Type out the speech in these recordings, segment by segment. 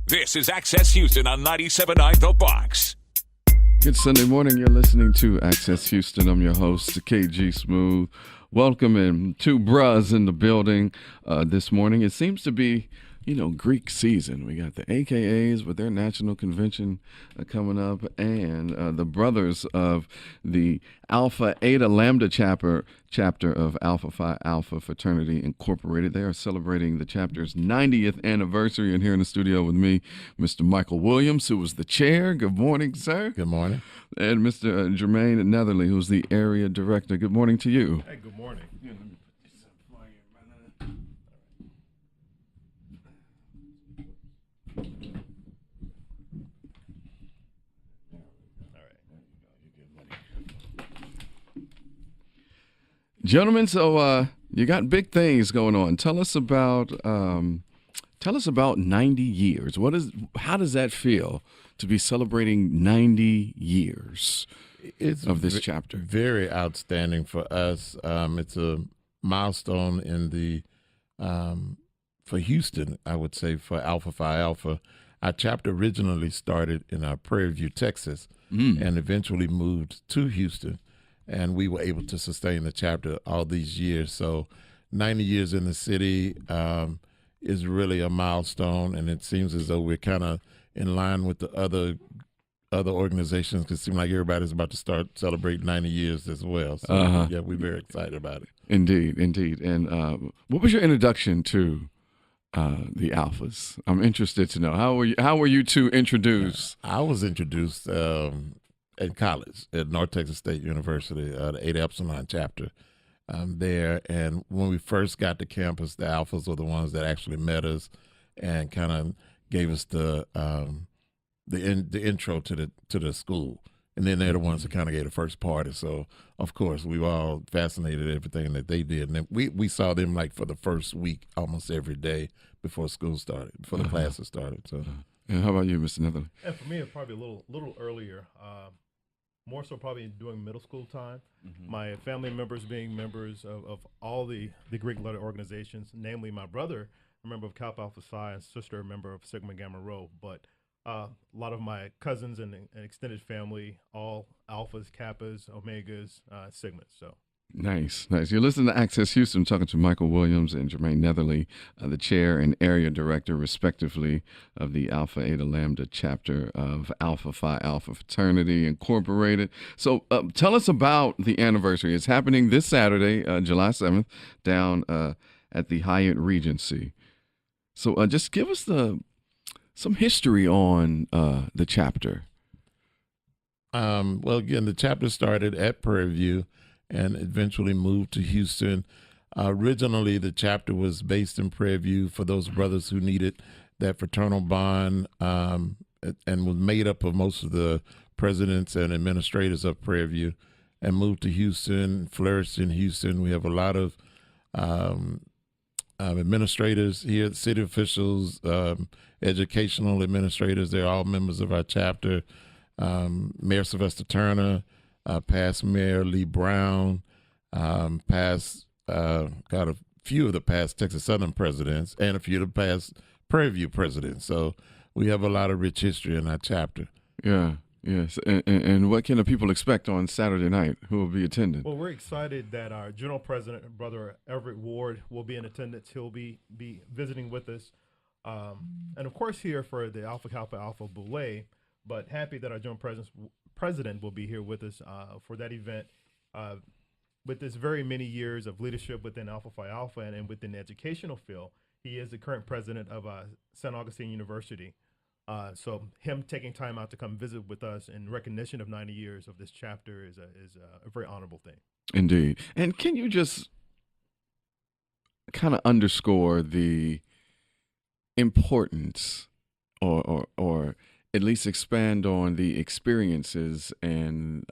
This is Access Houston on 97.9 The Box. Good Sunday morning. You're listening to Access Houston. I'm your host, KG Smooth. Welcome in two bras in the building this morning. It seems to be, Greek season. We got the AKAs with their national convention coming up, and the brothers of the Alpha Eta Lambda chapter of Alpha Phi Alpha Fraternity Incorporated. They are celebrating the chapter's 90th anniversary. And here in the studio with me, Mr. Michael Williams, who was the chair. Good morning, sir. Good morning. And Mr. Jeramaine Netherly, who's the area director. Good morning to you. Hey, good morning. Gentlemen, so you got big things going on. Tell us about 90 years. How does that feel to be celebrating 90 years of this chapter? Very outstanding for us. It's a milestone in the for Houston, I would say, for Alpha Phi Alpha. Our chapter originally started in Prairie View, Texas, and eventually moved to Houston. And we were able to sustain the chapter all these years. So 90 years in the city is really a milestone, and it seems as though we're kind of in line with the other organizations, because it seems like everybody's about to start celebrating 90 years as well. So, yeah, we're very excited about it. Indeed. And what was your introduction to the Alphas? I'm interested to know. How were you two introduced? I was introduced in college at North Texas State University, the Eta Epsilon chapter there. And when we first got to campus, the Alphas were the ones that actually met us and kind of gave us the intro to the school. And then they're the ones that kind of gave the first party. So, of course, we were all fascinated at everything that they did. And then we saw them like for the first week almost every day before school started, before the classes started. So, And how about you, Mr. Netherly? And for me, it's probably a little earlier. More so probably during middle school time. My family members being members of all the Greek letter organizations, namely my brother, a member of Kappa Alpha Psi, and sister, a member of Sigma Gamma Rho. But a lot of my cousins and extended family, all Alphas, Kappas, Omegas, Sigmas. So. Nice. You're listening to Access Houston, talking to Michael Williams and Jeramaine Netherly, the chair and area director, respectively, of the Alpha Eta Lambda chapter of Alpha Phi Alpha Fraternity Incorporated. So tell us about the anniversary. It's happening this Saturday, July 7th, down at the Hyatt Regency. So just give us some history on the chapter. Well, again, the chapter started at Prairie View and eventually moved to Houston. Originally, the chapter was based in Prairie View for those brothers who needed that fraternal bond, and was made up of most of the presidents and administrators of Prairie View, and moved to Houston, flourished in Houston. We have a lot of administrators here, city officials, educational administrators. They're all members of our chapter. Mayor Sylvester Turner, past Mayor Lee Brown, got a few of the past Texas Southern presidents, and a few of the past Prairie View presidents. So we have a lot of rich history in our chapter. Yeah, yes. And what can the people expect on Saturday night? Who will be attending? Well, we're excited that our general president, Brother Everett Ward, will be in attendance. He'll be visiting with us. And, of course, here for the Alpha Kappa Alpha Boule, but happy that our general president will be here with us for that event. With this very many years of leadership within Alpha Phi Alpha and within the educational field, he is the current president of St. Augustine University. So him taking time out to come visit with us in recognition of 90 years of this chapter is a very honorable thing. Indeed. And can you just kind of underscore the importance or at least expand on the experiences and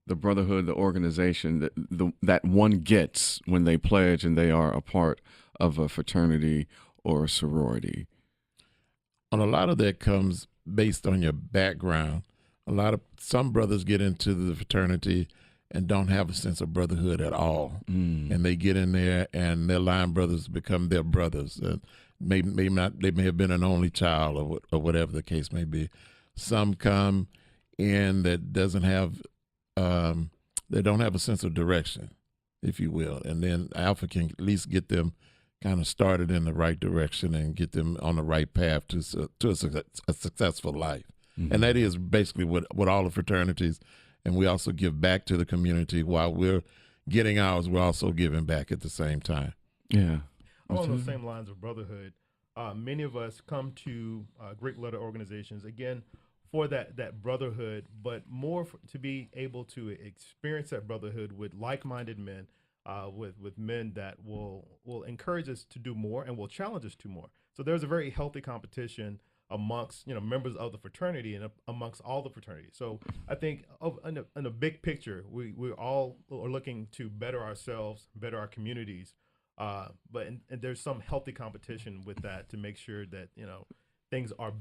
the Brotherhood, the organization that one gets when they pledge and they are a part of a fraternity or a sorority? And a lot of that comes based on your background. Some brothers get into the fraternity and don't have a sense of brotherhood at all. And they get in there, and their line brothers become their brothers. Maybe not. They may have been an only child, or whatever the case may be. Some come in that doesn't have, they don't have a sense of direction, if you will, and then Alpha can at least get them kind of started in the right direction and get them on the right path to a successful life. And that is basically what all the fraternities, and we also give back to the community while we're getting ours. We're also giving back at the same time. Yeah. Along those same lines of brotherhood, many of us come to Greek letter organizations, again, for that brotherhood, but more to be able to experience that brotherhood with like-minded men, with men that will encourage us to do more and will challenge us to more. So there's a very healthy competition amongst members of the fraternity and amongst all the fraternities. So I think in a big picture, we all are looking to better ourselves, better our communities, but there's some healthy competition with that to make sure that things are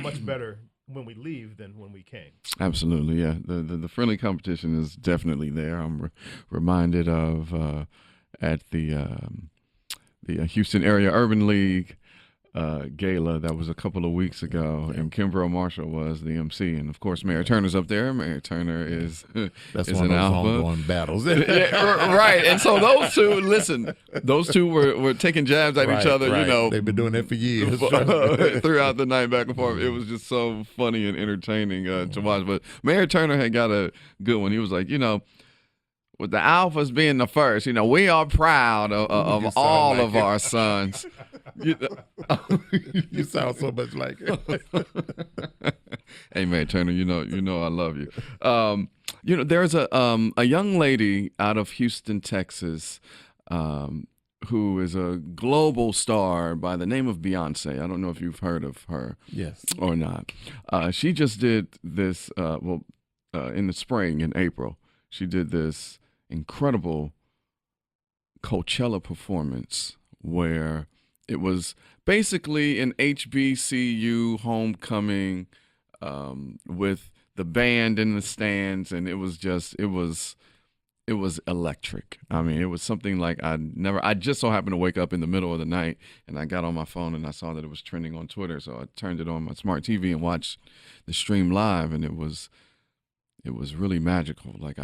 much better when we leave than when we came. Absolutely, yeah. The friendly competition is definitely there. I'm reminded of at the Houston Area Urban League gala that was a couple of weeks ago, and Kimbrough Marshall was the MC, and of course Mayor Turner's up there. Mayor Turner is That's is one an of those alpha. ongoing battles. Yeah, right. And so those two were taking jabs at each other. Right. They've been doing that for years throughout the night, back and forth. It was just so funny and entertaining to watch. But Mayor Turner had got a good one. He was like, with the alphas being the first, we are proud of all of our sons. You sound so much like it. Hey, Mayor Turner, I love you. There's a young lady out of Houston, Texas, who is a global star by the name of Beyonce. I don't know if you've heard of her, Yes, or not. She just did this. In the spring, in April, she did this incredible Coachella performance where it was basically an HBCU homecoming with the band in the stands, and it was electric. I mean, it was something like I just so happened to wake up in the middle of the night, and I got on my phone and I saw that it was trending on Twitter, so I turned it on my smart TV and watched the stream live, and it was really magical. Like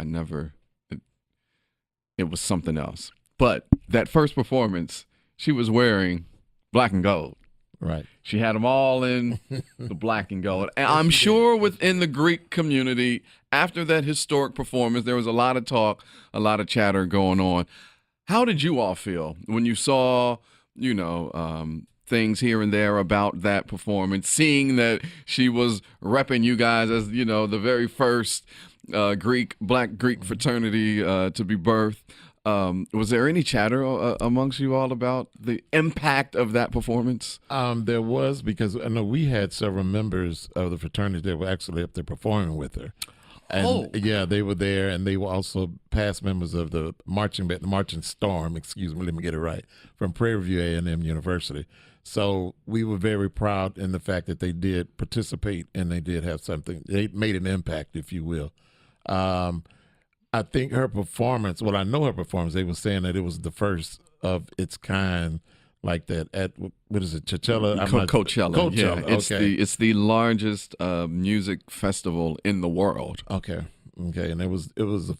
it was something else. But that first performance, she was wearing black and gold. right. She had them all in the black and gold. And I'm sure within the Greek community, after that historic performance, there was a lot of talk, a lot of chatter going on. How did you all feel when you saw, things here and there about that performance, seeing that she was repping you guys as, the very first Black Greek fraternity to be birthed? Was there any chatter amongst you all about the impact of that performance? There was, because I know we had several members of the fraternity that were actually up there performing with her. And yeah, they were there, and they were also past members of the marching storm, let me get it right, from Prairie View A&M University. So we were very proud in the fact that they did participate, and they did have something. They made an impact, if you will. I think her performance, I know her performance, they were saying that it was the first of its kind like that at, what is it, Coachella? Coachella. Yeah, okay. It's the largest music festival in the world. Okay, and it was the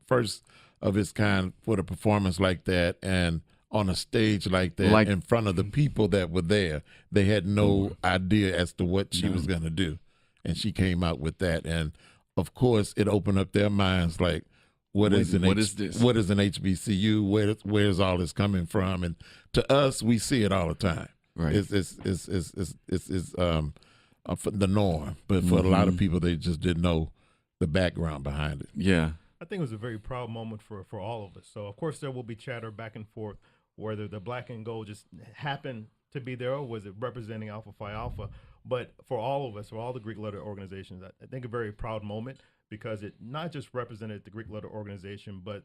first of its kind for a performance like that, and on a stage like that, in front of the people that were there. They had no idea as to what she was going to do, and she came out with that, and of course it opened up their minds like, what is this? What is an HBCU? Where's all this coming from? And to us, we see it all the time. Right. It's the norm, but for a lot of people, they just didn't know the background behind it. Yeah. I think it was a very proud moment for all of us. So, of course, there will be chatter back and forth whether the black and gold just happened to be there or was it representing Alpha Phi Alpha. But for all of us, for all the Greek letter organizations, I think a very proud moment because it not just represented the Greek letter organization, but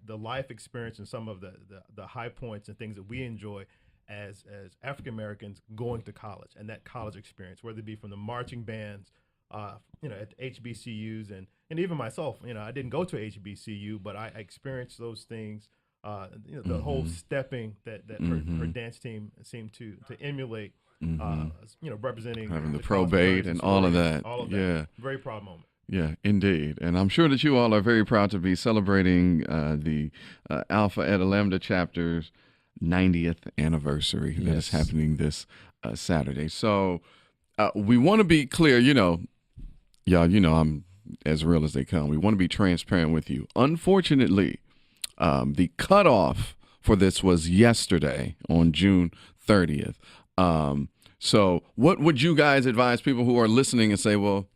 the life experience and some of the high points and things that we enjoy as African Americans going to college and that college experience, whether it be from the marching bands, at the HBCUs and and even myself, I didn't go to HBCU, but I experienced those things. The whole stepping that her dance team seemed to emulate. Representing having the college probate parents and all of that. All of that. Yeah. Very proud moment. Yeah, indeed. And I'm sure that you all are very proud to be celebrating the Alpha Eta Lambda chapter's 90th anniversary that is happening this Saturday. So we want to be clear, y'all, I'm as real as they come. We want to be transparent with you. Unfortunately, the cutoff for this was yesterday on June 30th. So what would you guys advise people who are listening and say, well,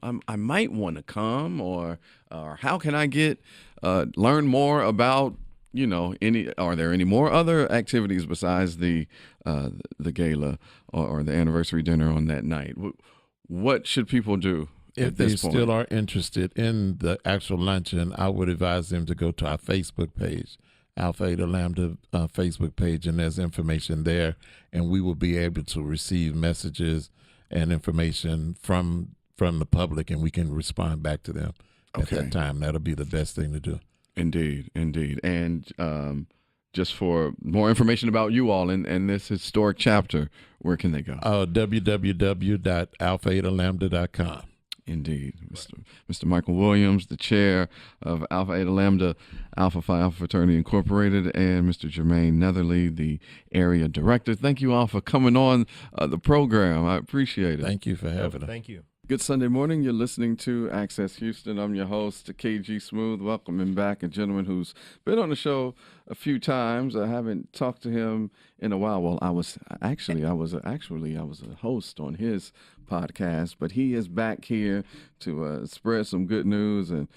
I might want to come, or how can I learn more about, are there any more other activities besides the gala or the anniversary dinner on that night? What should people do if they still are interested in the actual luncheon? I would advise them to go to our Facebook page, Alpha Eta Lambda Facebook page, and there's information there, and we will be able to receive messages and information from the public, and we can respond back to them at that time. That'll be the best thing to do. Indeed. And just for more information about you all and this historic chapter, where can they go? www.alphaetalambda.com. Indeed. Mr. Michael Williams, the chair of Alpha Eta Lambda, Alpha Phi Alpha Fraternity Incorporated, and Mr. Jeramaine Netherly, the area director. Thank you all for coming on the program. I appreciate it. Thank you for having us. Thank you. Good Sunday morning. You're listening to Access Houston. I'm your host, KG Smooth. Welcoming back a gentleman who's been on the show a few times. I haven't talked to him in a while. Well, I was a host on his podcast, but he is back here to spread some good news and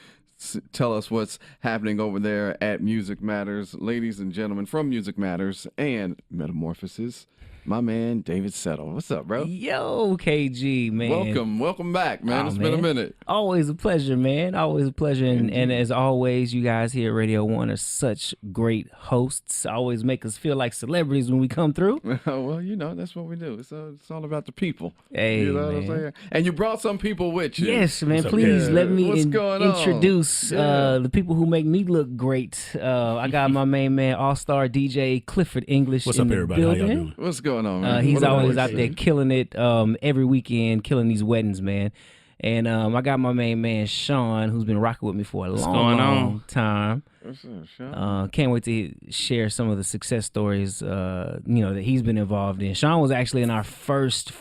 tell us what's happening over there at Music Matters. Ladies and gentlemen, from Music Matters and Metamorphosis, my man, David Settle. What's up, bro? Yo, KG, man. Welcome back, man. It's been a minute. Always a pleasure, man. Always a pleasure. And as always, you guys here at Radio 1 are such great hosts. Always make us feel like celebrities when we come through. Well, that's what we do. It's all about the people. Hey, you know what I'm saying? And you brought some people with you. Yes, man. Please let me introduce Yeah. the people who make me look great. I got my main man, all-star DJ Clifford English What's in up, the everybody? How y'all building. doing? What's going on, man? He's What always about out there killing it every weekend, killing these weddings, man. And I got my main man, Shawn, who's been rocking with me for a long time. What's up, Shawn? Can't wait to share some of the success stories, that he's been involved in. Shawn was actually in our first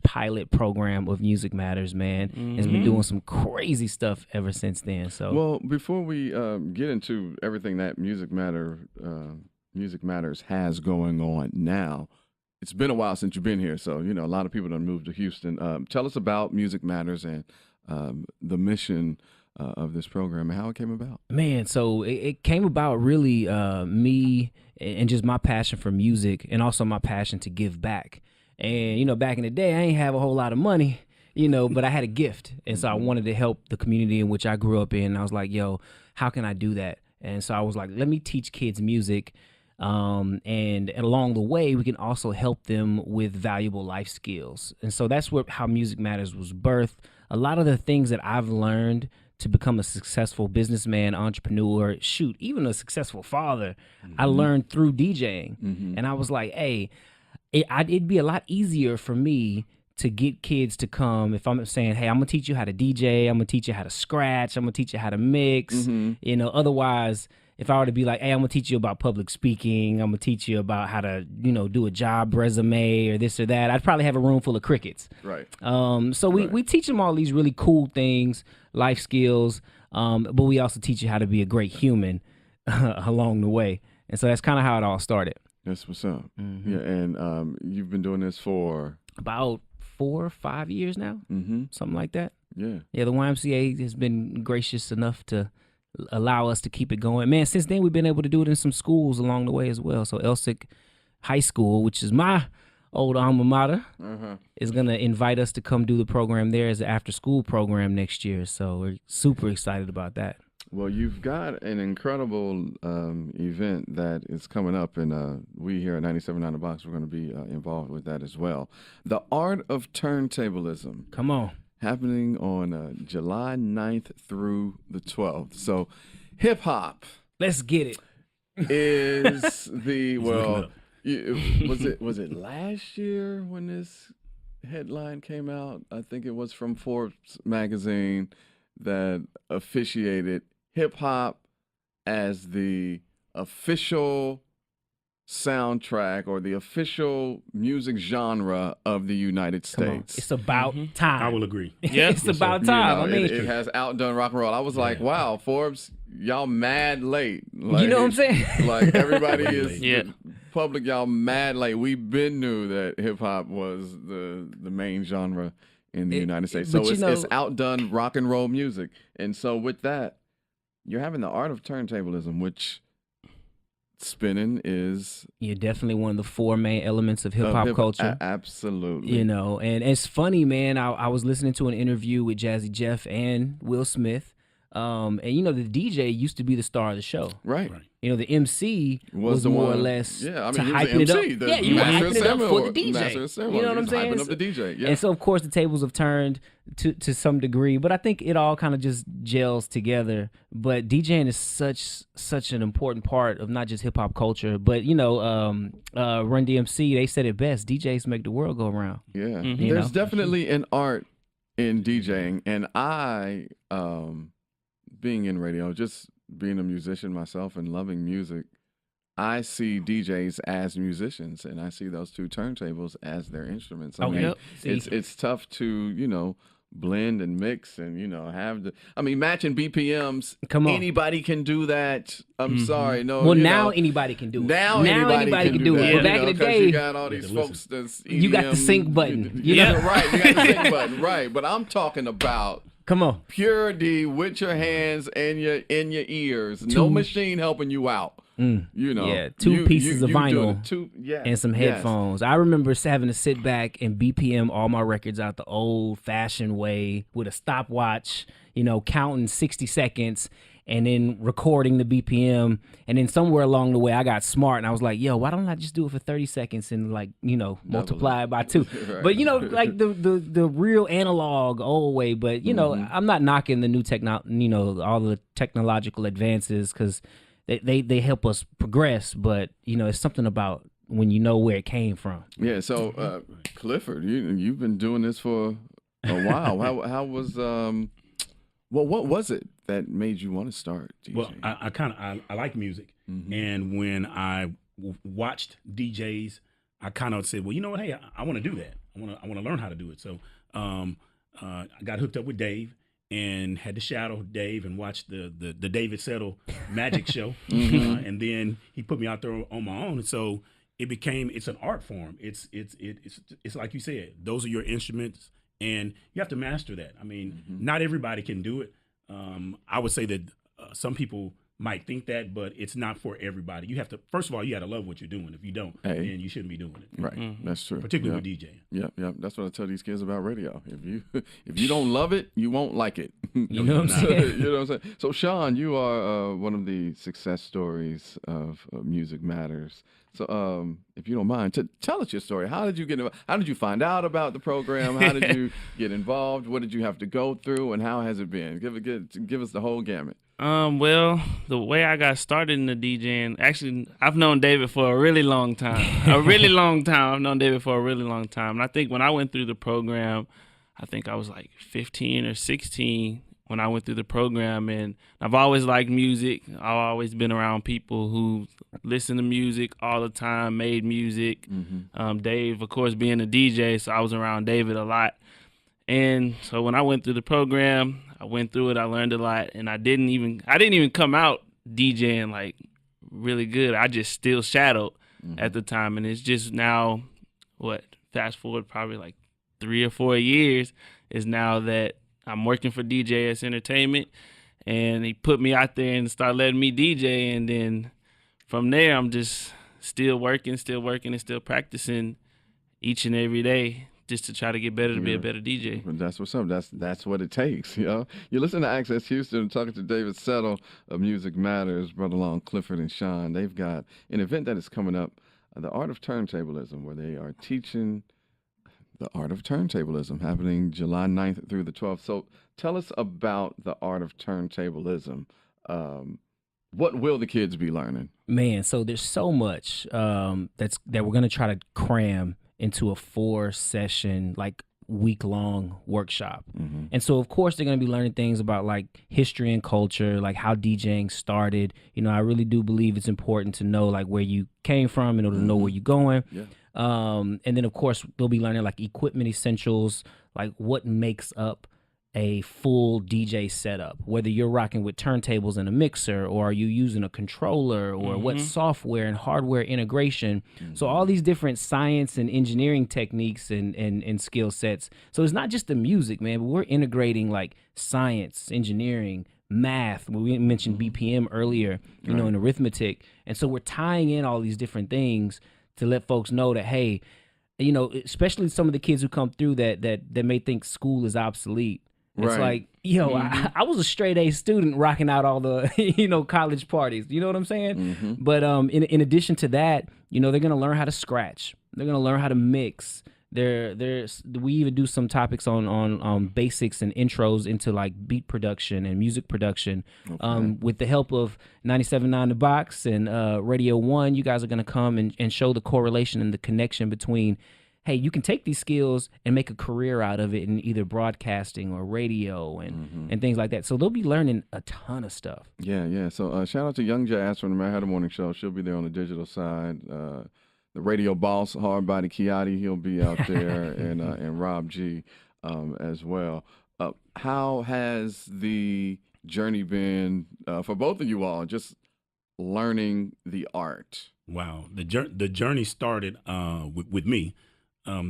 pilot program of Music Matters, man. Has been doing some crazy stuff ever since then. So, Well, before we get into everything that Music Matters has going on now, it's been a while since you've been here, so a lot of people done moved to Houston. Tell us about Music Matters and the mission of this program and how it came about. man, so it came about really me and just my passion for music, and also my passion to give back. And back in the day, I ain't have a whole lot of money, but I had a gift, and so I wanted to help the community in which I grew up in. And I was like, yo, how can I do that? And so I was like, let me teach kids music. And along the way, we can also help them with valuable life skills. And so that's how Music Matters was birthed. A lot of the things that I've learned to become a successful businessman, entrepreneur, even a successful father, I learned through DJing. And I was like, hey, it'd be a lot easier for me to get kids to come if I'm saying, hey, I'm going to teach you how to DJ, I'm going to teach you how to scratch, I'm going to teach you how to mix. Otherwise, if I were to be like, hey, I'm going to teach you about public speaking, I'm going to teach you about how to, do a job resume or this or that, I'd probably have a room full of crickets. Right. So we teach them all these really cool things, life skills, but we also teach you how to be a great human along the way. And so that's kind of how it all started. That's what's up. Yeah, and you've been doing this for? About 4 or 5 years now, something like that. Yeah. Yeah, the YMCA has been gracious enough to allow us to keep it going. Man, since then, we've been able to do it in some schools along the way as well. So Elsick High School, which is my old alma mater, is going to invite us to come do the program there as an after-school program next year. So we're super excited about that. Well, you've got an incredible event that is coming up, and we here at 97.9 The Box, we're going to be involved with that as well. The Art of Turntablism. Come on. happening on July 9th through the 12th. So hip hop Let's get it. is the looking up. was it last year when this headline came out? I think it was from Forbes magazine that officiated hip hop as the official soundtrack or the official music genre of the United States. It's about time. I will agree. Yeah, it's about time. You know, I mean, it has outdone rock and roll. I was like, wow, Forbes, y'all mad late. you know what I'm saying? Like everybody is Yeah. public, y'all mad late. We been knew that hip hop was the main genre in the United States. So but you it's know- outdone rock and roll music. And so with that, you're having the Art of Turntablism, which spinning is You're definitely one of the four main elements of hip hop culture. Absolutely. You know, and it's funny, man. I was listening to an interview with Jazzy Jeff and Will Smith. And you know, the DJ used to be the star of the show. Right. You know, the MC was the more or one- less yeah, I to mean, he was hyping it the up. MC, the Yeah, you were master hyping it up for the ceremony- DJ. master of ceremony. You know what He I'm was saying? hyping up the DJ, yeah. And so, of course, the tables have turned to some degree, but I think it all kind of just gels together. But DJing is such an important part of not just hip hop culture, but you know, Run DMC, they said it best: DJs make the world go around. Yeah. You There's know? definitely an art in DJing. And I, being in radio, just being a musician myself and loving music, I see DJs as musicians, and I see those two turntables as their instruments. I Oh, mean, yep. it's tough to, you know, blend and mix and, you know, have the, I mean, matching BPMs. Come on. Anybody can do that. I'm sorry. No. Well, you now know, anybody can do it. Now anybody can do it. that. But back you know, in the 'cause day, you got all these folks that's you got the EDM, sync button. You You know, know? right. You got the sync button, right. But I'm talking about come on. purity with your hands and your ears. No machine helping you out. You know, Yeah, two pieces of vinyl and some yes. headphones. I remember having to sit back and BPM all my records out the old-fashioned way with a stopwatch, you know, counting 60 seconds and then recording the BPM. And then somewhere along the way, I got smart and I was like, yo, why don't I just do it for 30 seconds and, like, you know, multiply it by 2? Right. But, you know, like the real analog old way. But, you know, I'm not knocking the new all the technological advances because they help us progress, but you know, it's something about when you know where it came from. Yeah. So, Clifford, you've been doing this for a while. how was what was it that made you want to start DJing? Well, I like music, and when I watched DJs, I kind of said, well, you know what? Hey, I want to do that. I want to learn how to do it. So, I got hooked up with Dave. And had to shadow Dave and watch the David Settle magic show, and then he put me out there on my own. And so it's an art form. It's like you said, those are your instruments, and you have to master that. I mean, not everybody can do it. I would say that some people might think that, but it's not for everybody. You have to, first of all, you got to love what you're doing. If you don't, then you shouldn't be doing it. Right, that's true. Particularly with DJing. Yep. That's what I tell these kids about radio. If you don't love it, you won't like it. You know what I'm saying? You know what I'm saying? So, Shawn, you are one of the success stories of Music Matters. So, if you don't mind, tell us your story. How did you get involved? How did you find out about the program? How did you get involved? What did you have to go through, and how has it been? Give us the whole gamut. Well, the way I got started in the DJing, actually, I've known David for a really long time. I've known David for a really long time. And I think when I went through the program, I think I was like 15 or 16 when I went through the program. And I've always liked music. I've always been around people who listen to music all the time, made music. Dave, of course, being a DJ, so I was around David a lot. And so when I went through the program, I went through it, I learned a lot, and I didn't even come out DJing like really good. I just still shadowed at the time, and it's just now, fast forward probably like 3 or 4 years, is now that I'm working for DJS Entertainment, and he put me out there and started letting me DJ, and then from there I'm just still working and still practicing each and every day, just to try to get better, to be a better DJ. But that's what's up. That's what it takes. You know, you listen to Access Houston, talking to David Settle of Music Matters, Brother Long, Clifford, and Shawn. They've got an event that is coming up, the Art of Turntablism, where they are teaching the Art of Turntablism, happening July 9th through the 12th. So tell us about the Art of Turntablism. What will the kids be learning? Man, so there's so much that we're gonna try to cram into a 4-session, like week-long workshop. And so of course they're going to be learning things about like history and culture, like how DJing started. I really do believe it's important to know like where you came from in order to know where you're going. And then of course they'll be learning like equipment essentials, like what makes up a full DJ setup, whether you're rocking with turntables and a mixer, or are you using a controller, or what software and hardware integration. So all these different science and engineering techniques and skill sets. So it's not just the music, man, but we're integrating like science, engineering, math. We mentioned BPM earlier, you know, and arithmetic. And so we're tying in all these different things to let folks know that, hey, especially some of the kids who come through that may think school is obsolete. It's like, I was a straight A student rocking out all the, college parties. You know what I'm saying? But in addition to that, they're going to learn how to scratch. They're going to learn how to mix. We even do some topics on basics and intros into like beat production and music production. With the help of 97.9 The Box and Radio 1, you guys are going to come and show the correlation and the connection between, hey, you can take these skills and make a career out of it in either broadcasting or radio and things like that. So they'll be learning a ton of stuff. Yeah. So shout out to Young Jazz from the Mad Hatter Morning Show. She'll be there on the digital side. The radio boss, Hard Body Kiati, he'll be out there, and Rob G as well. How has the journey been for both of you all, just learning the art? Wow. The journey started with me.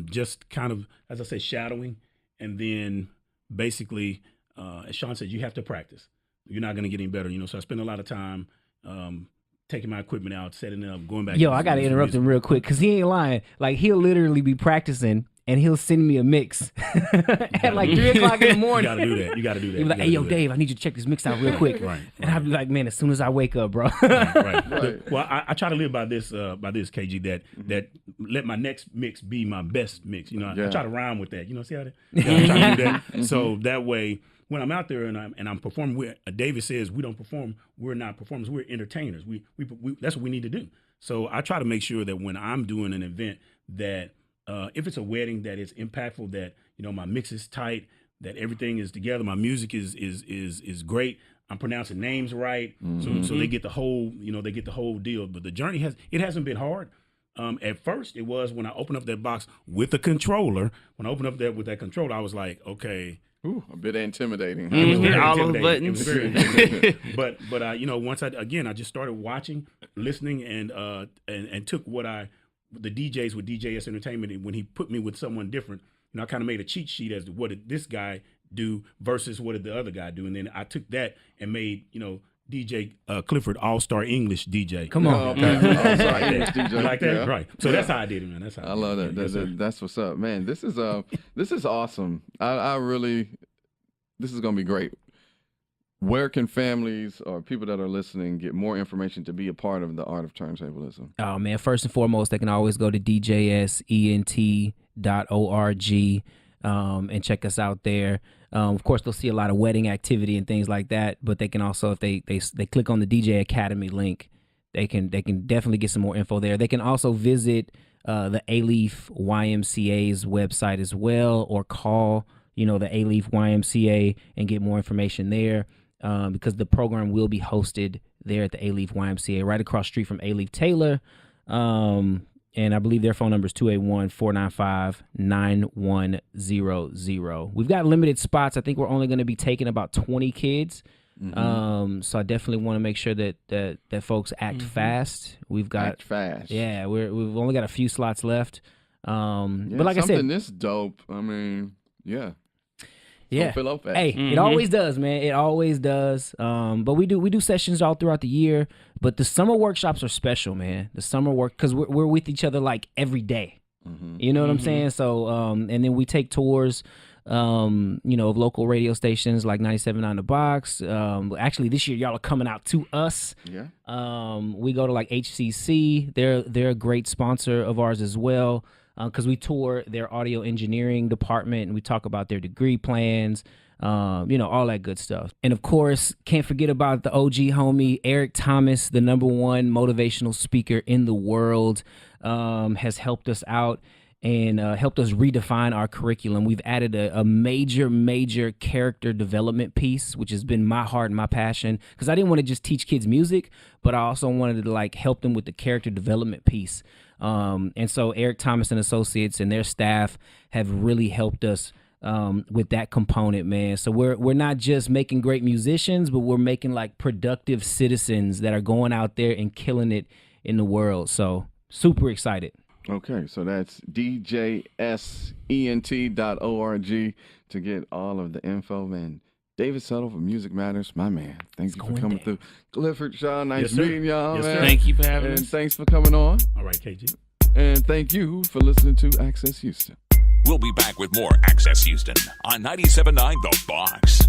Just kind of, as I say, shadowing, and then basically, as Shawn said, you have to practice. You're not going to get any better, So I spend a lot of time taking my equipment out, setting it up, going back. Yo, I got to interrupt him real quick because he ain't lying. Like, he'll literally be practicing and he'll send me a mix at like 3 o'clock in the morning. You got to do that. He'll be like, hey, yo, Dave, I need you to check this mix out real quick. And I'll be like, man, as soon as I wake up, bro. Right. Well, I try to live by this, KG, that let my next mix be my best mix. I try to rhyme with that. See how that? I try to do that. So that way, when I'm out there and I'm performing, David says we don't perform. We're not performers. We're entertainers. We that's what we need to do. So I try to make sure that when I'm doing an event that if it's a wedding, that it's impactful, that my mix is tight, that everything is together, my music is great. I'm pronouncing names right, so they get the whole deal. But the journey hasn't been hard. At first, it was when I opened up that box with the controller. When I opened up with that controller, I was like, okay. Ooh, a bit intimidating. Huh? It was very all intimidating. Those buttons. It was very intimidating. but once I just started watching, listening, and took the DJs with DJS Entertainment, and when he put me with someone different, I kind of made a cheat sheet as to what did this guy do versus what did the other guy do, and then I took that and made DJ Clifford All-Star English DJ. Come on. Okay. All-Star English DJ. You like that? Yeah. Right. So that's how I did it, man. That's how I love that. That's what's up, man. This is awesome. I really, this is gonna be great. Where can families or people that are listening get more information to be a part of the Art of Turntablism? Oh man, first and foremost, they can always go to djsent.org and check us out there. Of course, they'll see a lot of wedding activity and things like that, but they can also, if they click on the DJ Academy link, they can definitely get some more info there. They can also visit the Alief YMCA's website as well, or call the Alief YMCA and get more information there, because the program will be hosted there at the Alief YMCA, right across the street from Alief Taylor. And I believe their phone number is 281-495-9100. We've got limited spots. I think we're only going to be taking about 20 kids. So I definitely want to make sure that folks act fast. Act fast. Yeah, we've only got a few slots left. But like I said, something this dope. I mean, yeah. Fill up fast. Hey, it always does, man. It always does. But we do sessions all throughout the year. But the summer workshops are special, man. The summer work, because we're with each other like every day. You know what I'm saying? So and then we take tours, of local radio stations like 97.9 The Box. Actually, this year y'all are coming out to us. Yeah. We go to like HCC. They're a great sponsor of ours as well. because we tour their audio engineering department and we talk about their degree plans, all that good stuff. And of course, can't forget about the OG homie, Eric Thomas, the #1 motivational speaker in the world, has helped us out and helped us redefine our curriculum. We've added a major character development piece, which has been my heart and my passion, because I didn't want to just teach kids music, but I also wanted to help them with the character development piece. And so Eric Thomas and Associates and their staff have really helped us with that component, man. So we're not just making great musicians, but we're making productive citizens that are going out there and killing it in the world. So super excited. Okay, so that's djsent.org to get all of the info, man. David Settle from Music Matters, my man. Thank you for coming through. Clifford, Shawn, nice meeting y'all, Yes, man. sir. Thank you for having And us. thanks for coming on. All right, KG. And thank you for listening to Access Houston. We'll be back with more Access Houston on 97.9 The Box.